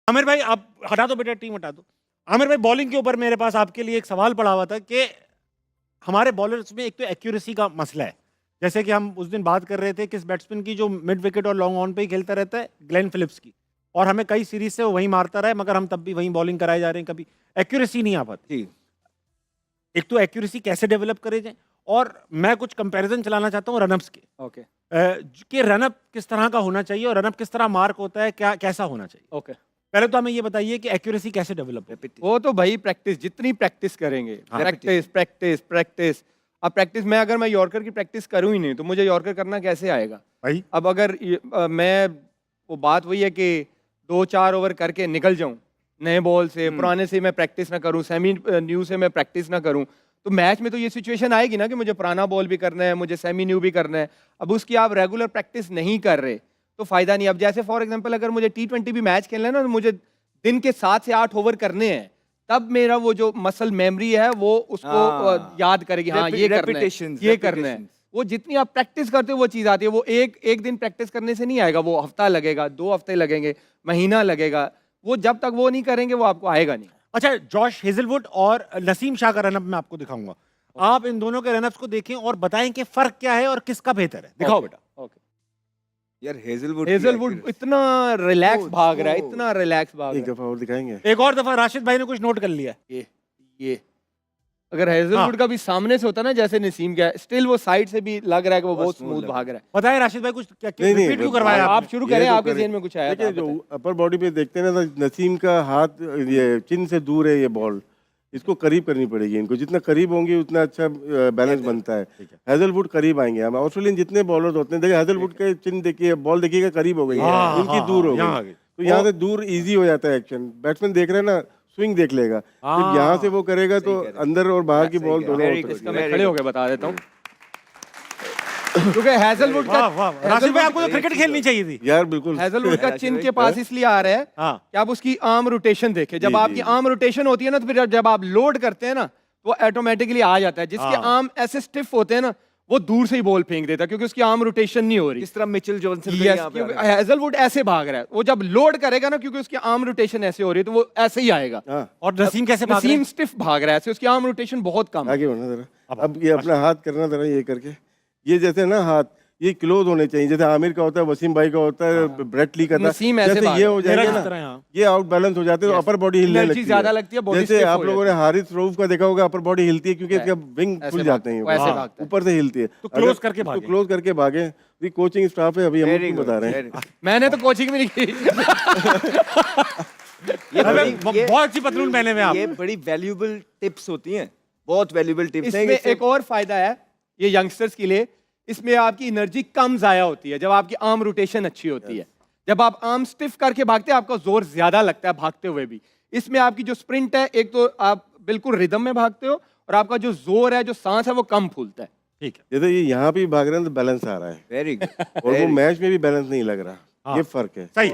आमिर भाई आप हटा दो बेटा, टीम हटा दो। आमिर भाई बॉलिंग के ऊपर मेरे पास आपके लिए एक सवाल पड़ा हुआ था कि हमारे बॉलर्स में एक तो एक्यूरेसी का मसला है। जैसे कि हम उस दिन बात कर रहे थे किस बैट्समैन की जो मिड विकेट और लॉन्ग ऑन पे ही खेलता रहता है, ग्लेन फिलिप्स की, और हमें कई सीरीज से वो वहीं मारता रहा है, मगर हम तब भी वहीं बॉलिंग कराए जा रहे हैं, कभी एक्यूरेसी नहीं आ पाती। जी। एक तो एक्यूरेसी कैसे डेवलप करे जाए, और मैं कुछ कंपैरिजन चलाना चाहता हूँ रनअप्स के, ओके कि रनअप किस तरह का होना चाहिए और रनअप किस तरह मार्क होता है, क्या कैसा होना चाहिए। ओके पहले तो हमें ये बताइए कि एक्यूरेसी कैसे डेवलप है। वो तो भाई प्रैक्टिस, जितनी प्रैक्टिस करेंगे, हाँ। Practice practice practice. अब प्रैक्टिस में अगर मैं यॉर्कर की प्रैक्टिस करूं ही नहीं तो मुझे यॉर्कर करना कैसे आएगा भाई अब अगर मैं, वो बात वही है कि 2-4 ओवर करके निकल जाऊं नए बॉल से, पुराने से मैं प्रैक्टिस ना करूं, सेमी न्यू से मैं प्रैक्टिस ना करूं, तो मैच में तो ये सिचुएशन आएगी ना कि मुझे पुराना बॉल भी करना है, मुझे सेमी न्यू भी करना है। अब उसकी आप रेगुलर प्रैक्टिस नहीं कर रहे तो फायदा नहीं। अब जैसे फॉर एग्जांपल अगर मुझे T20 भी मैच खेलना है ना, तो मुझे दिन के 7 से 8 ओवर करने हैं, तब मेरा वो जो मसल मेमोरी है वो उसको याद करेगी, हाँ ये करना है, ये करना है। वो जितनी आप प्रैक्टिस करते हो वो चीज आती है। वो एक दिन प्रैक्टिस करने से नहीं आएगा, वो हफ्ता लगेगा, 2 हफ्ते लगेंगे, महीना लगेगा। वो जब तक वो नहीं करेंगे वो आपको आएगा नहीं। अच्छा, जॉश हेजलवुड और नसीम शाह का रनअप मैं आपको दिखाऊंगा। आप इन दोनों के रनअप्स को देखें और बताएं कि फर्क क्या है और किसका बेहतर है। दिखाओ बेटा। ओके यार हेजलवुड इतना रिलैक्स भाग रहा है, इतना रिलैक्स भाग एक रहा दफा और दिखाएंगे। एक और दफा राशिद भाई ने कुछ नोट कर लिया। है। ये अगर हेजलवुड का भी सामने से होता ना जैसे नसीम का, स्टिल वो साइड से भी लग रहा है कि वो बहुत स्मूथ भाग रहा है। बताएं राशिद भाई, कुछ क्या नहीं, नहीं, रिपीट क्यों करवाया आप आपने? शुरू ये करें, तो आपके करें। ज़हन में कुछ आया देखिए तो आप जो अपर बॉडी पे देखते हैं ना, तो नसीम का हाथ ये चिन से दूर है, ये बॉल इसको करीब करनी पड़ेगी इनको। जितना करीब होंगे उतना अच्छा बैलेंस बनता है। हेजलवुड करीब आएंगे। हम ऑस्ट्रेलियन जितने बॉलर्स होते हैं, देखिए हेजलवुड के चिन देखिए, बॉल देखिएगा करीब हो गई है, हाँ, इनकी हाँ, दूर हो यहाँ आ गई, गई। तो यहाँ से दूर इजी हो जाता है एक्शन। बैट्समैन देख रहे हैं ना, स्विंग देख लेगा, जब यहाँ से वो करेगा तो अंदर और बाहर की बॉल दोनों इसका मैं खड़े होकर बता देता हूँ। क्योंकि हेजलवुड का, वाह वाह राशिद भाई, आपको तो क्रिकेट खेलनी चाहिए थी यार बिल्कुल हेजलवुड का चिन के पास इसलिए आ रहा है हाँ। कि आप उसकी आर्म रोटेशन देखें। जब जी, आपकी जी। आर्म रोटेशन होती है ना, तो फिर जब आप लोड करते हैं ना तो वो ऑटोमेटिकली आ जाता है। जिसके हाँ। आर्म ऐसे स्टिफ होते हैं ना, वो दूर से ही बॉल फेंक देता है क्योंकि उसकी आर्म रोटेशन नहीं हो रही। इस तरह मिचेल जॉनसन Yes, क्योंकि हेजलवुड ऐसे भाग रहा है, वो जब लोड करेगा ना, क्योंकि उसकी आर्म रोटेशन ऐसे हो रही है तो वो ऐसे ही आएगा। और नसीम कैसे भाग रहे नसीम हैं? स्टिफ भाग रहा है ऐसे, उसकी आर्म रोटेशन बहुत कम है। आगे बढ़ना जरा। अब ये अपना हाथ करना जरा, ये करके, ये जैसे ना हाथ ये क्लोज होने चाहिए, जैसे आमिर का होता है, वसीम भाई का होता है, ब्रेट ली का था। नसीम ऐसे जैसे भाग ये रहा हो है। जाएगा मेरा ना, जिस तरह यहाँ। ये आउट बैलेंस हो जाते हैं, तो अपर बॉडी हिलने Energy लगती है। ज्यादा लगती है, body जैसे stiff आप हो लोगों ने हारिस रऊफ का देखा होगा, अपर बॉडी हिलती है क्योंकि इसका विंग ऐसे खुल जाते हैं, भागता है, वो ऐसे हाँ, भागता है। ऊपर से हिलती है। तो close करके भागे। क्लोज करके भागे। ये कोचिंग स्टाफ है, अभी हम आपको बता रहे हैं। मैंने तो कोचिंग भी नहीं की। बहुत अच्छी पतलून पहने में आप। ये बड़ी वैल्यूएबल टिप्स होती हैं, बहुत वैल्यूएबल टिप्स हैं। इसमें एक और फायदा है ये यंगस्टर्स के लिए, इसमें आपकी एनर्जी कम जाया होती है जब आपकी आर्म रोटेशन अच्छी होती है। जब आप आर्म स्टिफ करके भागते हैं आपका जोर ज्यादा लगता है भागते हुए भी। इसमें आपकी जो स्प्रिंट है, एक तो आप बिल्कुल रिदम में भागते हो, और आपका जो जोर है, जो सांस है, वो कम फूलता है। ठीक है, जैसे ये यहाँ भी भाग रहे हैं तो बैलेंस आ रहा है, वेरी गुड। और वो मैच में भी बैलेंस नहीं लग रहा। ये फर्क है। सही।